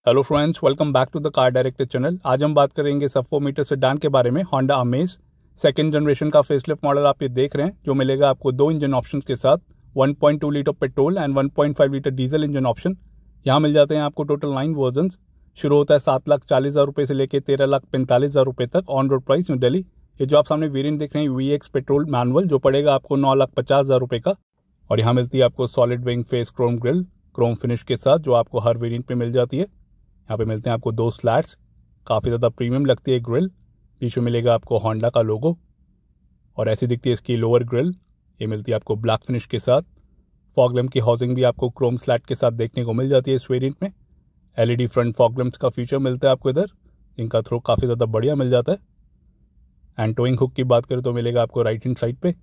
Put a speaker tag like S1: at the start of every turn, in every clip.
S1: Hello friends, welcome back to the car director channel. आज हम बात करेंगे सब 4 मीटर सेडान के बारे में। होंडा अमेज सेकंड जनरेशन का फेसलिफ्ट मॉडल आप ये देख रहे हैं, जो मिलेगा आपको 2 इंजन ऑप्शन के साथ 1.2 litre petrol and 1.5 litre diesel engine option. यहाँ मिल जाते हैं आपको टोटल 9 वर्जन। शुरू होता है 7,40,000 रुपये से लेकर 13,45,000 रुपये तक on road price new Delhi. ये जो आप सामने वेरिएंट देख रहे हैं VX पेट्रोल मैनुअल, जो पड़ेगा आपको 9,50,000 रुपये का। और यहाँ मिलती है आपको solid wing face Chrome grill Chrome finish के साथ, जो आपको हर वेरिएंट पे मिल जाती है। यहाँ पे मिलते हैं आपको 2 स्लैट्स, काफ़ी ज़्यादा प्रीमियम लगती है ग्रिल। पीछे मिलेगा आपको होंडा का लोगो और ऐसी दिखती है इसकी लोअर ग्रिल। ये मिलती है आपको ब्लैक फिनिश के साथ। फॉग लैम्प की हाउसिंग भी आपको क्रोम स्लैट के साथ देखने को मिल जाती है इस वेरिएंट में। LED फ्रंट फॉग लैम्प्स का फीचर मिलता है आपको इधर, इनका थ्रो काफ़ी ज़्यादा बढ़िया मिल जाता है। एंड टोइंग हुक की बात करें तो मिलेगा आपको राइट हैंड साइड पे।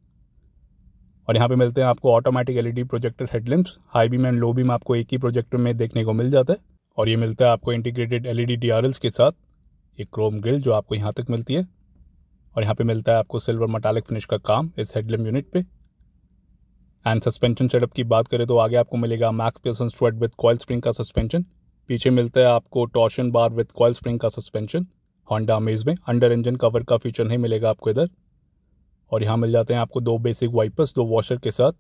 S1: और यहाँ पे मिलते हैं आपको automatic LED projector headlamps. High beam and low beam आपको एक ही प्रोजेक्टर में देखने को मिल जाता है। और ये मिलता है आपको इंटीग्रेटेड LED DRLs के साथ एक क्रोम ग्रिल, जो आपको यहाँ तक मिलती है। और यहाँ पे मिलता है आपको सिल्वर मेटालिक फिनिश का काम इस हेडलैम्प यूनिट पे। एंड सस्पेंशन सेटअप की बात करें तो आगे आपको मिलेगा मैकफिसन स्ट्रेट विद कॉइल स्प्रिंग का सस्पेंशन। पीछे मिलता है आपको torsion bar with coil spring का सस्पेंशन। होंडा अमेज में अंडर इंजन कवर का फीचर नहीं मिलेगा आपको इधर। और यहाँ मिल जाते हैं आपको 2 बेसिक वाइपर्स 2 वॉशर के साथ।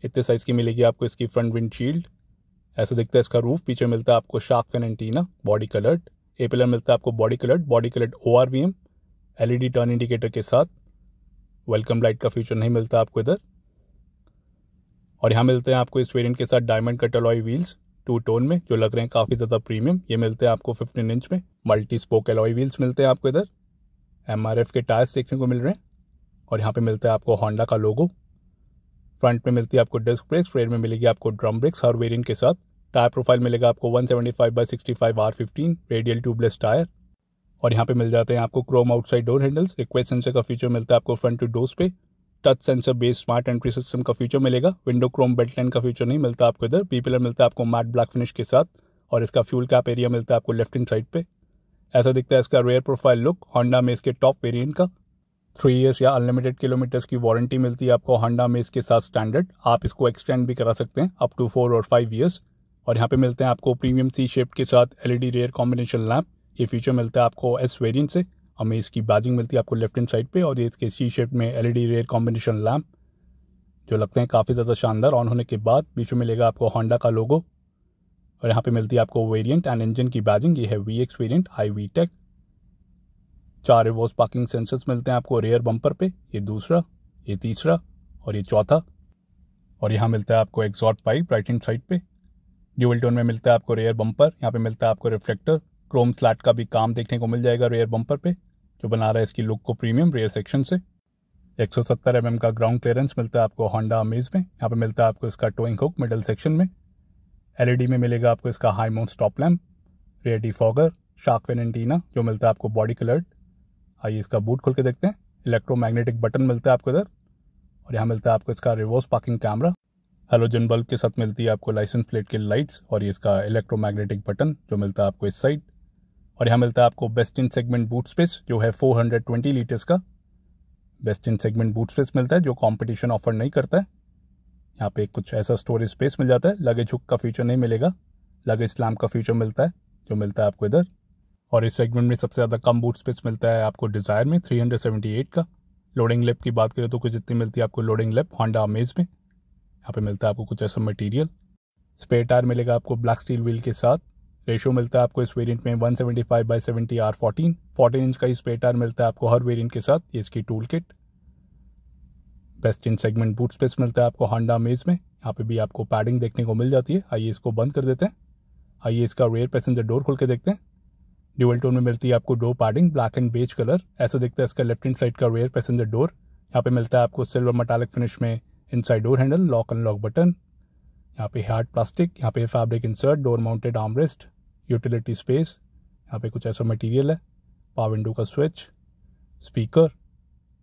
S1: इतने साइज की मिलेगी आपको इसकी फ्रंट विंडशील्ड। ऐसा दिखता है इसका रूफ। पीछे मिलता है आपको shark fin antenna body coloured. A pillar मिलता है आपको body coloured ORVM LED turn indicator के साथ। वेलकम लाइट का फीचर नहीं मिलता आपको इधर। और यहाँ मिलते हैं आपको इस वेरिएंट के साथ diamond cut alloy wheels 2 tone में, जो लग रहे हैं काफ़ी ज़्यादा प्रीमियम। ये मिलते हैं आपको 15 इंच में। मल्टी स्पोक अलॉय व्हील्स मिलते हैं आपको इधर। MRF के टायर्स देखने को मिल रहे हैं। और यहाँ पे मिलता है आपको होंडा का लोगो। फ्रंट में मिलती है आपको डिस्क ब्रेक्स, रेयर में मिलेगी आपको ड्रम ब्रेक्स हर वेरिएंट के साथ। टायर प्रोफाइल मिलेगा आपको 175/65 R15 रेडियल ट्यूबलेस टायर। और यहाँ पे मिल जाते हैं आपको Chrome outside door handles. Request sensor का फीचर मिलता है आपको फ्रंट टू डोर्स पे। Touch sensor based smart entry system का फीचर मिलेगा। विंडो क्रोम बेल्ट लाइन का फीचर नहीं मिलता आपको इधर। बी पिलर मिलता है आपको मैट ब्लैक फिनिश के साथ। और इसका फ्यूल कैप एरिया मिलता है आपको लेफ्ट हैंड साइड पे। ऐसा दिखता है इसका रेयर प्रोफाइल लुक होंडा में इसके टॉप वेरिएंट का। 3 इयर्स या अनलिमिटेड किलोमीटर्स की वारंटी मिलती है आपको होंडा में इसके साथ स्टैंडर्ड। आप इसको एक्सटेंड भी करा सकते हैं अप टू 4 और 5 इयर्स। और यहाँ पे मिलते हैं आपको प्रीमियम C शेप के साथ LED रेयर कॉम्बिनेशन लैम्प। ये फीचर मिलता है आपको S वेरिएंट से। हमें इसकी बैजिंग मिलती है आपको लेफ्ट हैंड साइड पे। और ये इसके C शेप में LED रेयर कॉम्बिनेशन लैम्प, जो लगते हैं काफ़ी ज़्यादा शानदार ऑन होने के बाद। बीच में मिलेगा आपको होंडा का लोगो। और यहाँ पे मिलती है आपको वेरिएंट एंड इंजन की बैजिंग। ये है VX variant high VTEC। 4 reverse parking sensors मिलते हैं आपको रेयर बम्पर पे। ये दूसरा, ये तीसरा और ये चौथा। और यहाँ मिलता है आपको exhaust pipe right hand side पे। ड्यूअल टोन में मिलता है आपको रेयर बम्पर। यहाँ पे मिलता है आपको रिफ्लेक्टर। क्रोम स्लैट का भी काम देखने को मिल जाएगा रेयर बम्पर पे, जो बना रहा है इसकी लुक को प्रीमियम रेयर सेक्शन से। 170 mm का ग्राउंड क्लियरेंस मिलता है आपको होंडा अमेज में। यहाँ पे मिलता है आपको इसका टोइंग हुक मिडल सेक्शन में। LED में मिलेगा आपको इसका high mount stop lamp, rear defogger, shark fin antenna, जो मिलता है आपको बॉडी कलर्ड। आइए इसका बूट खोल के देखते हैं। इलेक्ट्रोमैग्नेटिक बटन मिलता है आपको इधर। और यहाँ मिलता है आपको इसका reverse parking camera. Halogen bulb के साथ मिलती है आपको लाइसेंस प्लेट की लाइट्स। और ये इसका इलेक्ट्रोमैग्नेटिक बटन, जो मिलता है आपको इस साइड। और यहाँ मिलता है आपको best in segment boot space, जो है 420 लीटर्स का best in segment boot space मिलता है, जो कंपटीशन ऑफर नहीं करता है। यहाँ पे कुछ ऐसा स्टोरेज स्पेस मिल जाता है। लगेज हुक का फीचर नहीं मिलेगा। लगेज स्लैम्प का फीचर मिलता है, जो मिलता है आपको इधर। और इस सेगमेंट में सबसे ज़्यादा कम बूट स्पेस मिलता है आपको डिज़ायर में 378 का। लोडिंग लेप की बात करें तो कुछ इतनी मिलती है आपको लोडिंग लेप होंडा अमेज में। यहाँ पे मिलता है आपको कुछ ऐसा मटेरियल। स्पेयर टायर मिलेगा आपको ब्लैक स्टील व्हील के साथ। रेशियो मिलता है आपको इस वेरिएंट में 175/70 R14। 14 इंच का ही स्पेयर टायर मिलता है आपको हर वेरिएंट के साथ। ये इसकी tool kit. Best in segment boot space मिलता है आपको होंडा अमेज में। यहाँ पे भी आपको पैडिंग देखने को मिल जाती है। आइए इसको बंद कर देते हैं। आइए इसका रेयर पैसेंजर डोर खोल के देखते हैं। ड्यूअल टोन में मिलती है आपको door padding black and beige colour. ऐसा दिखता है इसका लेफ्ट हैंड साइड का रेयर पैसेंजर डोर। यहाँ पे मिलता है आपको सिल्वर मेटालिक फिनिश में inside door handle, lock unlock button. यहाँ पे हार्ड प्लास्टिक, यहाँ पे fabric insert, door mounted armrest, utility space. यहाँ पे कुछ ऐसा मटेरियल है। पावर विंडो का switch, speaker,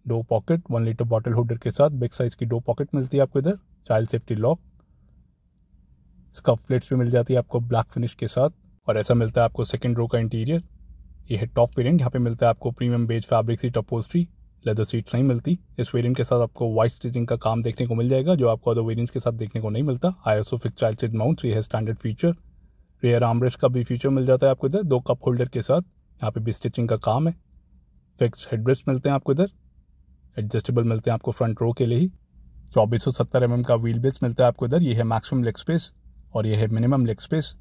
S1: door pocket, 1 litre bottle holder के साथ। बिग साइज की डो पॉकेट मिलती है आपको इधर। Child safety lock. Scuff plates भी मिल जाती है आपको ब्लैक फिनिश के साथ। और ऐसा मिलता है आपको सेकंड रो का इंटीरियर। ये है टॉप वेरिएंट। यहाँ पे मिलता है आपको premium beige fabric seat upholstery. Leather seats नहीं मिलती। इस वेरिएंट के साथ आपको वाइट स्टिचिंग का काम देखने को मिल जाएगा, जो आपको अदर वेरिएंट्स के साथ देखने को नहीं मिलता। ISO fix child seat mount, ये है स्टैंडर्ड फीचर। रेयर आर्मरेस्ट का भी फीचर मिल जाता है आपको इधर 2 कप होल्डर के साथ। यहाँ पे भी स्टिचिंग का काम है। फिक्स हेडरेस्ट मिलते हैं आपको इधर। एडजस्टेबल मिलते हैं आपको फ्रंट रो के लिए ही। 2470 mm का व्हील बेस मिलता है आपको इधर। ये है मैक्सिमम लेग स्पेस और ये है मिनिमम लेग स्पेस।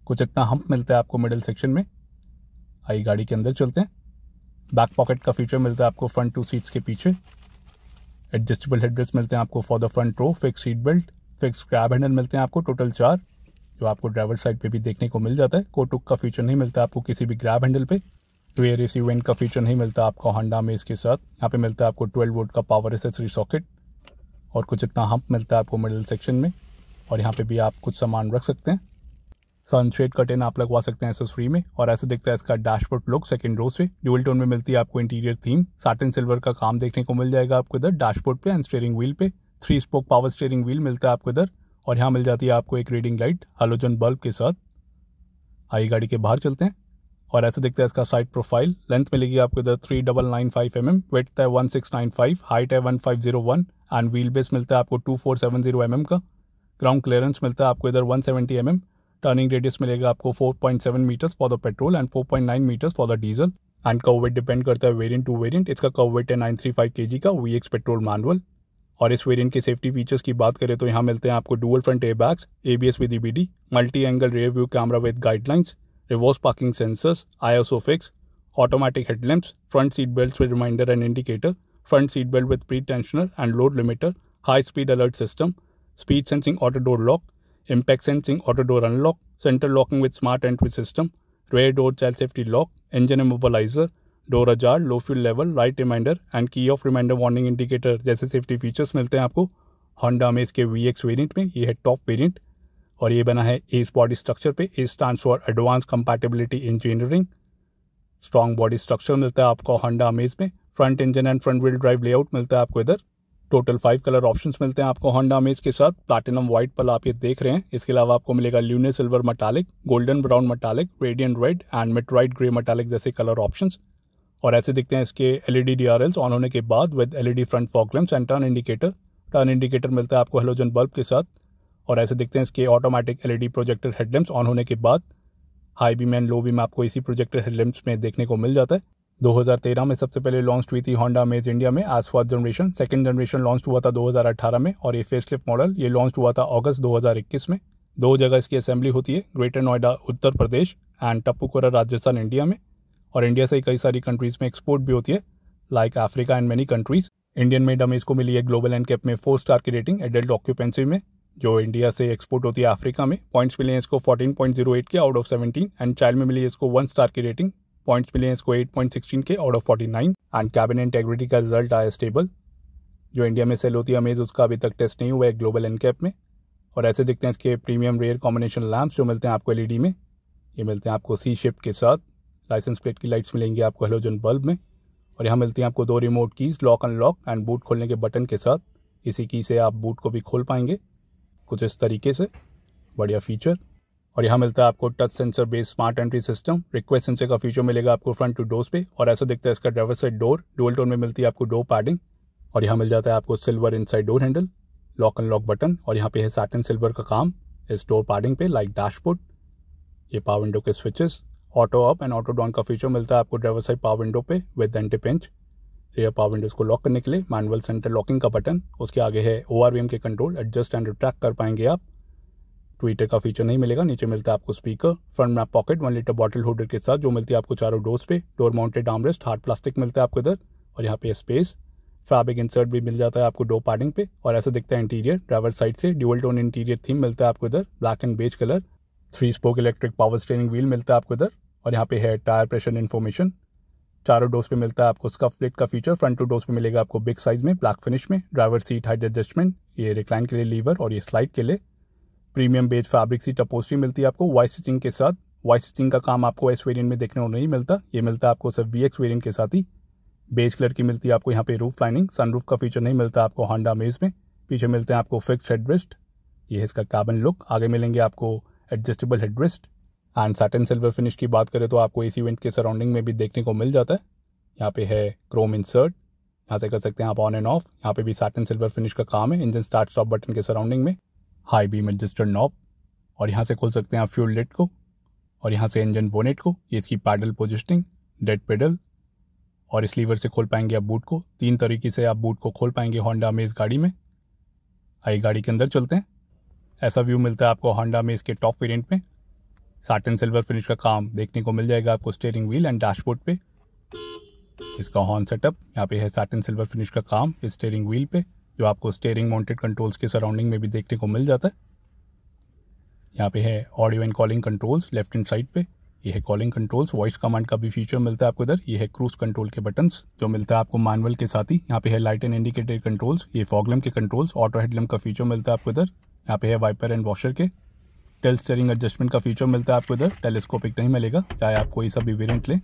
S1: कुछ इतना हम्प मिलता है आपको मिडिल सेक्शन में। आइए गाड़ी के अंदर चलते हैं। बैक पॉकेट का फीचर मिलता है आपको फ्रंट 2 सीट्स के पीछे। एडजस्टेबल हेडरेस्ट मिलते हैं आपको for the front row. Fix seat belt, fix grab handle मिलते हैं आपको टोटल 4, जो आपको ड्राइवर साइड पे भी देखने को मिल जाता है। कोटुक का फीचर नहीं मिलता आपको किसी भी ग्रैब हैंडल पे। रियर एसी वेंट का फीचर नहीं मिलता आपको होंडा अमेज के साथ। यहाँ पे मिलता है आपको 12 वोल्ट का पावर एसेसरी सॉकेट और कुछ इतना हम्प मिलता है आपको मिडिल सेक्शन में। और यहाँ पे भी आप कुछ सामान रख सकते हैं। सनशेड कर्टेन आप लगवा सकते हैं एसेसरी में। और ऐसे दिखता है इसका डैशबोर्ड लुक सेकंड रो से। ड्यूल टोन में मिलती है आपको इंटीरियर थीम। सैटिन सिल्वर का काम देखने को मिल जाएगा आपको इधर डैशबोर्ड पे एंड स्टीयरिंग व्हील पे। 3 स्पोक पावर स्टीयरिंग व्हील मिलता है आपको इधर। और यहाँ मिल जाती है आपको एक रीडिंग लाइट हैलोजन बल्ब के साथ। आइए गाड़ी के बाहर चलते हैं। और ऐसे दिखता है इसका साइड प्रोफाइल। लेंथ मिलेगी आपको इधर 3995 mm, विड्थ है 1695, हाइट है 1501 एंड व्हील बेस मिलता है आपको 2470 mm का। ग्राउंड क्लियरेंस मिलता है आपको इधर 170 mm। टर्निंग रेडियस मिलेगा आपको 4.7 metres for the petrol and 4.9 metres for the diesel. And kerb weight depend करता है वेरिएंट टू वेरिएंट। इसका कर्व वेट है 935 kg का VX पेट्रोल मैनुअल। और इस वेरिएंट के सेफ्टी फीचर्स की बात करें तो यहाँ मिलते हैं आपको dual front airbags, ABS with EBD, multi angle rear view camera with guidelines, reverse parking sensors, ISO fix, automatic headlamps, front seat belts with reminder and indicator, front seat belt with pretensioner and load limiter, high speed alert system, speed sensing auto door lock, impact sensing auto door unlock, center locking with smart entry system, rear door child safety lock, engine immobilizer, door ajar, low fuel level, right reminder and key off reminder warning indicator जैसे safety features मिलते हैं आपको Honda amaze के VX variant में। ये है top variant और ये बना है एस बॉडी स्ट्रक्चर पे। ए stands for advance compatibility engineering. Strong body structure मिलता है आपको होंडा अमेज में। Front engine and front wheel drive layout मिलता है आपको इधर। टोटल 5 कलर ऑप्शंस मिलते हैं आपको होंडा अमेज के साथ। प्लैटिनम व्हाइट पल आप ये देख रहे हैं। इसके अलावा आपको मिलेगा lunar silver metallic, golden brown metallic, radiant red and meteoroid grey metallic जैसे कलर ऑप्शंस। और ऐसे दिखते हैं इसके LED DRLs ऑन होने के बाद with LED front fog lamps and turn indicator. Turn indicator मिलता है आपको हेलोजन बल्ब के साथ। और ऐसे दिखते हैं इसके automatic LED projector headlamps on होने के बाद। High beam and low beam आपको इसी प्रोजेक्टर हेडलैम्प्स में देखने को मिल जाता है। 2013 में सबसे पहले लॉन्च हुई थी होंडा अमेज इंडिया में as first generation. Second generation launch हुआ था 2018 में और ये फेसलिफ्ट मॉडल ये लॉन्च हुआ था अगस्त 2021 में। 2 जगह इसकी असेंबली होती है, greater Noida Uttar Pradesh and Tapukara Rajasthan India में। और इंडिया से कई सारी कंट्रीज में एक्सपोर्ट भी होती है like Africa and many countries. Indian made amaze को मिली है ग्लोबल एनकैप में 4 स्टार की रेटिंग एडल्ट ऑक्यूपेंसी में, जो इंडिया से एक्सपोर्ट होती है अफ्रीका में। पॉइंट्स मिले हैं इसको 14.08 के आउट ऑफ 17 एंड चाइल्ड में मिली है इसको 1 स्टार की रेटिंग। पॉइंट्स मिले हैं इसको 8.16 के out of 49 and cabin integrity का रिजल्ट आया स्टेबल। जो इंडिया में सेल होती है अमेज उसका अभी तक टेस्ट नहीं हुआ है ग्लोबल एनकैप में। और ऐसे दिखते हैं इसके प्रीमियम रेयर कॉम्बिनेशन लैंप्स जो मिलते हैं आपको LED में। ये मिलते हैं आपको C शेप के साथ। लाइसेंस प्लेट की लाइट्स मिलेंगी आपको हेलोजन बल्ब में। और यहाँ मिलती हैं आपको 2 remote keys, lock unlock and boot खोलने के बटन के साथ। इसी की से आप बूट को भी खोल पाएंगे कुछ इस तरीके से। बढ़िया फीचर। और यहाँ मिलता है आपको touch sensor based smart entry system. Request sensor का फीचर मिलेगा आपको फ्रंट टू डोर्स पे। और ऐसा दिखता है इसका driver side door. Dual tone में मिलती है आपको डोर पैडिंग। और यहाँ मिल जाता है आपको silver inside door handle, lock unlock button. और यहाँ पे है सैटिन सिल्वर का काम इस डोर पैडिंग पे लाइक डैशबोर्ड। ये पावर विंडो के switches, auto up and auto down का फीचर मिलता है आपको ड्राइवर साइड पावर विंडो पे with anti pinch. Rear power Windows को लॉक करने के लिए मैनुअल सेंटर लॉकिंग का बटन। उसके आगे है ORVM के कंट्रोल, एडजस्ट एंड रिट्रैक्ट कर पाएंगे आप। ट्विटर का फीचर नहीं मिलेगा। नीचे मिलता है आपको speaker, front map pocket 1 litre bottle holder के साथ जो मिलती है आपको चारों डोर्स पे। Door mounted armrest hard plastic मिलता है आपको इधर। और यहाँ पे स्पेस फैब्रिक इंसर्ट भी मिल जाता है आपको डोर पैडिंग पे। और ऐसा दिखता है इंटीरियर ड्राइवर साइड से। ड्यूअल टोन इंटीरियर थीम मिलता है आपको इधर, black and beige colour. 3 spoke electric power steering wheel मिलता है आपको इधर। और यहाँ पे है टायर प्रेशर इन्फॉर्मेशन। चारों डोर्स पे मिलता है आपको स्कफ प्लेट का फीचर। फ्रंट 2 डोर्स पे मिलेगा आपको बिग साइज में ब्लैक फिनिश में। ड्राइवर सीट हाइट एडजस्टमेंट, ये रिक्लाइन के लिए लीवर और ये स्लाइड के लिए। Premium beige fabric seat upholstery मिलती है आपको वाइट स्टिचिंग के साथ। वाइट स्टिचिंग का काम आपको इस वेरिएंट में देखने को नहीं मिलता, ये मिलता है आपको सिर्फ VX वेरिएंट के साथ ही। बेज कलर की मिलती है आपको यहाँ पे रूफ लाइनिंग। सनरूफ का फीचर नहीं मिलता आपको होंडा अमेज में। पीछे मिलते हैं आपको फिक्स्ड हेडरेस्ट, ये है इसका कैबिन लुक। आगे मिलेंगे आपको adjustable headrest and satin silver finish की बात करें तो आपको इस इवेंट के सराउंडिंग में भी देखने को मिल जाता है। यहाँ पे है क्रोम इंसर्ट, यहाँ से कर सकते हैं आप ऑन एंड ऑफ। यहाँ पे भी सैटिन सिल्वर फिनिश का काम है। इंजन स्टार्ट स्टॉप बटन के सराउंडिंग में हाई बीम एडजस्टर नॉब। और यहाँ से खोल सकते हैं आप फ्यूल लिड को। और यहाँ से इंजन बोनेट को, ये इसकी पैडल पोजिशनिंग, डेड पेडल, और इस लीवर से खोल पाएंगे आप बूट को। 3 तरीके से आप बूट को खोल पाएंगे होंडा अमेज गाड़ी में। आइए गाड़ी के अंदर चलते हैं। ऐसा व्यू मिलता है आपको होंडा अमेज के टॉप वेरिएंट में। साटिन सिल्वर फिनिश का काम देखने को मिल जाएगा आपको स्टीयरिंग व्हील एंड डैशबोर्ड पे। इसका हॉर्न सेटअप यहाँ पे है साटिन सिल्वर फिनिश का काम इस स्टीयरिंग व्हील पे, जो आपको स्टीयरिंग माउंटेड कंट्रोल्स के सराउंडिंग में भी देखने को मिल जाता है। यहाँ पे है audio and calling controls left hand side पे। ये है कॉलिंग कंट्रोल्स, वॉइस कमांड का भी फीचर मिलता है आपको इधर। ये है क्रूज कंट्रोल के बटन्स जो मिलता है आपको मैनुअल के साथ ही। यहाँ पे है लाइट एंड इंडिकेटर कंट्रोल्स, ये फॉग लैम्प के कंट्रोल्स, ऑटो हेडलैम्प का फीचर मिलता है आपको इधर। यहाँ पे है वाइपर एंड वॉशर के। टिल्ट स्टीयरिंग एडजस्टमेंट का फीचर मिलता है आपको इधर, टेलीस्कोपिक नहीं मिलेगा चाहे आप कोई सा भी वेरिएंट लें।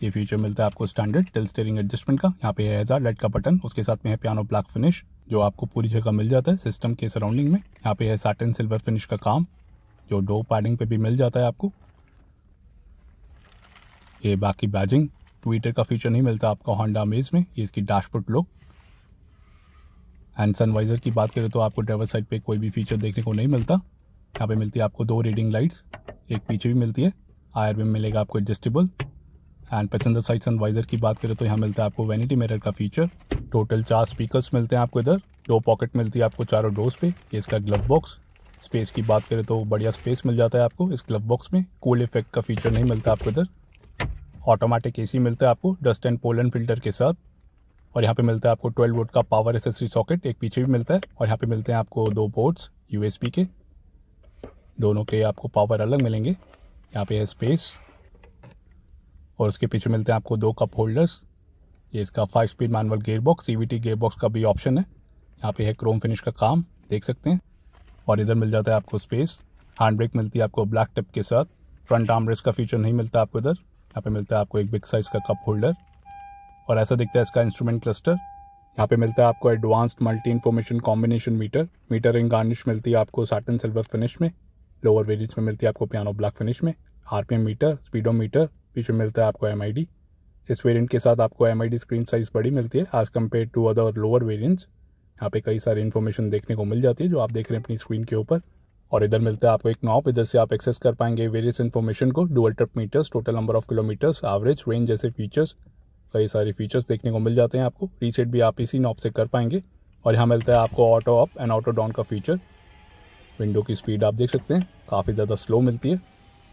S1: ये फीचर मिलता है आपको स्टैंडर्ड टिल्ट स्टीयरिंग एडजस्टमेंट का। यहाँ पे है हैजार्ड लाइट का बटन, उसके साथ में है पियानो ब्लैक फिनिश जो आपको पूरी जगह मिल जाता है सिस्टम के सराउंडिंग में। यहाँ पे है साटिन सिल्वर फिनिश का काम जो डोर पैडिंग पे भी मिल जाता है आपको। ये बाकी बैजिंग ट्विटर का फीचर नहीं मिलता आपको होंडा अमेज में। ये इसकी डैशबोर्ड लुक एंड सनवाइजर की बात करें तो आपको ड्राइवर साइड पे कोई भी फीचर देखने को नहीं मिलता। यहाँ पे मिलती है आपको 2 रीडिंग लाइट्स, एक पीछे भी मिलती है। आयर में मिलेगा आपको adjustable. And passenger side sun visor की बात करें तो यहाँ मिलता है आपको वैनिटी मिरर का फीचर। टोटल 4 स्पीकर्स मिलते हैं आपको इधर। 2 पॉकेट मिलती है आपको चारों डोर्स पे। ये इसका ग्लव बॉक्स, स्पेस की बात करें तो बढ़िया स्पेस मिल जाता है आपको इस ग्लव बॉक्स में। कूल इफेक्ट का फीचर नहीं मिलता आपको इधर। ऑटोमेटिक एसी मिलता है आपको डस्ट एंड पोलन फिल्टर के साथ। और यहाँ पे मिलता है आपको 12 वोल्ट का पावर एसेसरी सॉकेट, एक पीछे भी मिलता है। और यहाँ पे मिलते हैं आपको 2 पोर्ट्स USB के, दोनों के आपको पावर अलग मिलेंगे। यहाँ पे है स्पेस और उसके पीछे मिलते हैं आपको 2 कप होल्डर्स। ये इसका 5 speed manual gear box, CVT gear box का भी ऑप्शन है। यहाँ पे है क्रोम फिनिश का काम देख सकते हैं। और इधर मिल जाता है आपको स्पेस। हैंड ब्रेक मिलती है आपको ब्लैक टिप के साथ। फ्रंट आर्म रेस्ट का फीचर नहीं मिलता आपको इधर। यहाँ पे मिलता है आपको एक बिग साइज का कप होल्डर और ऐसा दिखता है इसका इंस्ट्रूमेंट क्लस्टर। यहाँ पे मिलता है आपको advanced multi information combination meter ring garnish मिलती है आपको साटिन सिल्वर फिनिश में। लोअर वेरिएंट्स में मिलती है आपको पियानो ब्लैक फिनिश में। RPM मीटर, स्पीडोमीटर, पीछे मिलता है आपको MID। इस वेरिएंट के साथ आपको MID स्क्रीन साइज बड़ी मिलती है as compare to other lower variants. यहाँ पे कई सारी इन्फॉर्मेशन देखने को मिल जाती है जो आप देख रहे हैं अपनी स्क्रीन के ऊपर। और इधर मिलता है आपको एक नॉब, इधर से आप एक्सेस कर पाएंगे वेरियस इन्फॉर्मेशन को। Dual trip meters, total number of kilometres, average, range जैसे फीचर्स, कई सारे फीचर्स देखने को मिल जाते हैं आपको। रीसेट भी आप इसी नॉब से कर पाएंगे। और यहाँ मिलता है आपको auto up and auto down का फीचर। विंडो की स्पीड आप देख सकते हैं काफ़ी ज़्यादा स्लो मिलती है।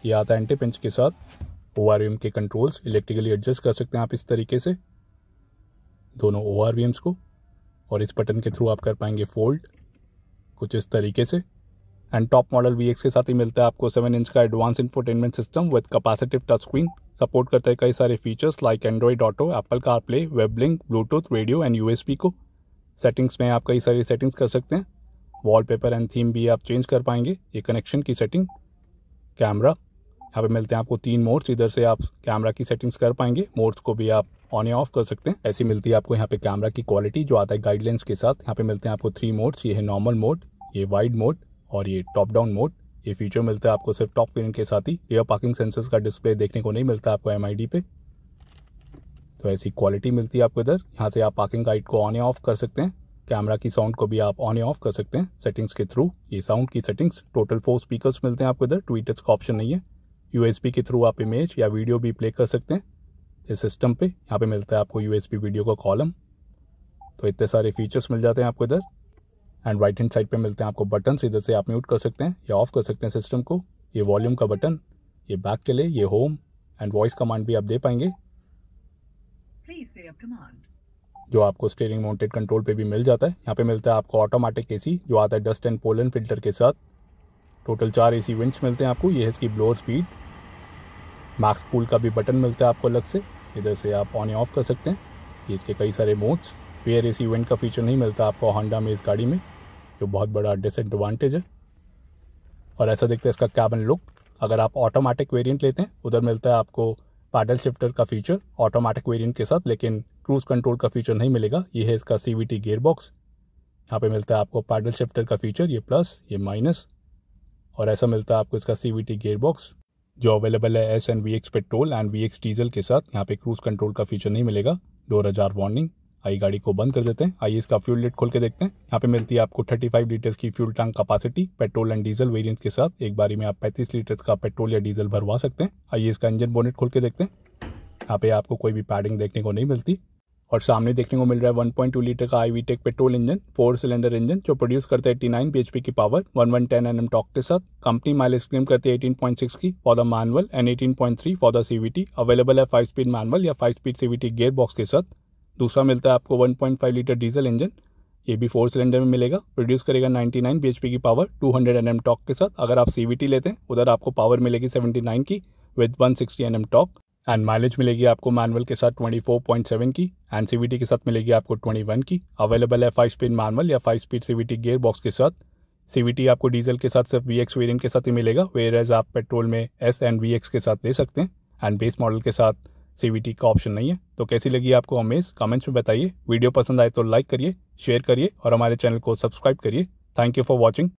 S1: ये आता है एंटी पिंच के साथ। ORVM के कंट्रोल्स इलेक्ट्रिकली एडजस्ट कर सकते हैं आप इस तरीके से दोनों ORVMs को। और इस बटन के थ्रू आप कर पाएंगे फोल्ड कुछ इस तरीके से। एंड टॉप मॉडल VX के साथ ही मिलता है आपको 7 इंच का advance infotainment system with capacitive touch screen. Support करता है कई सारे features like Android auto, Apple CarPlay, web link, Bluetooth, radio and USB को। सेटिंग्स में आप कई सारी सेटिंग्स कर सकते हैं। वॉलपेपर एंड थीम भी आप चेंज कर पाएंगे। ये कनेक्शन की सेटिंग, कैमरा, यहाँ पे मिलते हैं आपको 3 मोड्स। इधर से आप कैमरा की सेटिंग्स कर पाएंगे। मोड्स को भी आप ऑन या ऑफ कर सकते हैं। ऐसी मिलती है आपको यहाँ पे कैमरा की क्वालिटी जो आता है गाइडलाइंस के साथ। यहाँ पे मिलते हैं आपको 3 मोड्स। ये है नॉर्मल मोड, ये वाइड मोड और ये टॉप डाउन मोड। ये फीचर मिलता है आपको सिर्फ टॉप वेरिएंट के साथ ही। रियर पार्किंग सेंसर्स का डिस्प्ले देखने को नहीं मिलता आपको MID पे। तो ऐसी क्वालिटी मिलती है आपको इधर। यहाँ से आप पार्किंग गाइड को ऑन या ऑफ कर सकते हैं। कैमरा की साउंड को भी आप ऑन या ऑफ कर सकते हैं सेटिंग्स के थ्रू। ये साउंड की सेटिंग्स। टोटल 4 स्पीकर्स मिलते हैं आपको इधर। ट्वीटर्स का ऑप्शन नहीं है। USB के थ्रू आप इमेज या वीडियो भी प्ले कर सकते हैं इस सिस्टम पे। यहाँ पे मिलता है आपको USB वीडियो का कॉलम। तो इतने सारे फीचर्स मिल जाते हैं आपको इधर। एंड राइट हैंड साइड पे मिलते हैं आपको बटन। इधर से आप म्यूट कर सकते हैं या ऑफ कर सकते हैं सिस्टम को। ये वॉल्यूम का बटन, ये बैक के लिए, ये होम एंड वॉइस कमांड भी आप दे पाएंगे जो आपको स्टीयरिंग माउंटेड कंट्रोल पे भी मिल जाता है। यहाँ पे मिलता है आपको ऑटोमेटिक AC जो आता है डस्ट एंड पोलन फिल्टर के साथ। टोटल 4 AC वेंट्स मिलते हैं आपको। ये है इसकी ब्लोअर स्पीड। मैक्स कूल का भी बटन मिलता है आपको अलग से, इधर से आप ऑन या ऑफ कर सकते हैं। ये इसके कई सारे मोड्स। रियर AC वेंट का फीचर नहीं मिलता आपको होंडा अमेज गाड़ी में, जो बहुत बड़ा डिसएडवांटेज है। और ऐसा दिखता है इसका कैबिन लुक। अगर आप ऑटोमेटिक वेरिएंट लेते हैं उधर मिलता है आपको पैडल शिफ्टर का फीचर ऑटोमेटिक वेरिएंट के साथ, लेकिन क्रूज कंट्रोल का फीचर नहीं मिलेगा। ये है इसका CVT गियर बॉक्स। यहाँ पे मिलता है आपको पैडल शिफ्टर का फीचर, ये प्लस, ये माइनस। और ऐसा मिलता है आपको इसका CVT गियर बॉक्स जो अवेलेबल है S and VX petrol and VX diesel के साथ। यहाँ पे क्रूज कंट्रोल का फीचर नहीं मिलेगा। डोर अजार वार्निंग, आइए गाड़ी को बंद कर देते हैं। आइए इसका फ्यूल लिड खोल के देखते हैं। यहाँ पे मिलती है आपको 35 लीटर्स की fuel tank capacity petrol and diesel variant के साथ। एक बारी में आप 35 लीटर्स का पेट्रोल या डीजल भरवा सकते हैं। आइए इसका इंजन बोनेट खोल के देखते हैं। यहाँ पे आपको कोई भी पैडिंग देखने को नहीं मिलती और सामने देखने को मिल रहा है 1.2 लीटर का IVTEC petrol engine 4 cylinder engine जो प्रोड्यूस करता है 89 bhp की पावर 1110 Nm टॉर्क के साथ। कंपनी माइलेज क्लेम करती है 18.6 की for the manual and 18.3 for the CVT। Available है 5 स्पीड मैनुअल या 5 स्पीड CVT गियर बॉक्स के साथ। दूसरा मिलता है आपको 1.5 लीटर डीजल इंजन, ये भी 4 सिलेंडर में मिलेगा, प्रोड्यूस करेगा 99 bhp की पावर 200 Nm टॉर्क के साथ। अगर आप CVT लेते हैं उधर आपको पावर मिलेगी 79 की with 160 Nm torque and mileage मिलेगी आपको मैनुअल के साथ 24.7 की एंड CVT के साथ मिलेगी आपको 21 की। अवेलेबल है 5 स्पीड मैनुअल या 5 स्पीड CVT गियर बॉक्स के साथ। CVT आपको डीजल के साथ सिर्फ VX वेरिएंट के साथ ही मिलेगा, वेयर आप पेट्रोल में S एंड VX के साथ ले सकते हैं एंड बेस मॉडल के साथ CVT का ऑप्शन नहीं है। तो कैसी लगी आपको अमेज कमेंट्स में बताइए। वीडियो पसंद आए तो लाइक करिए, शेयर करिए और हमारे चैनल को सब्सक्राइब करिए। Thank you for watching.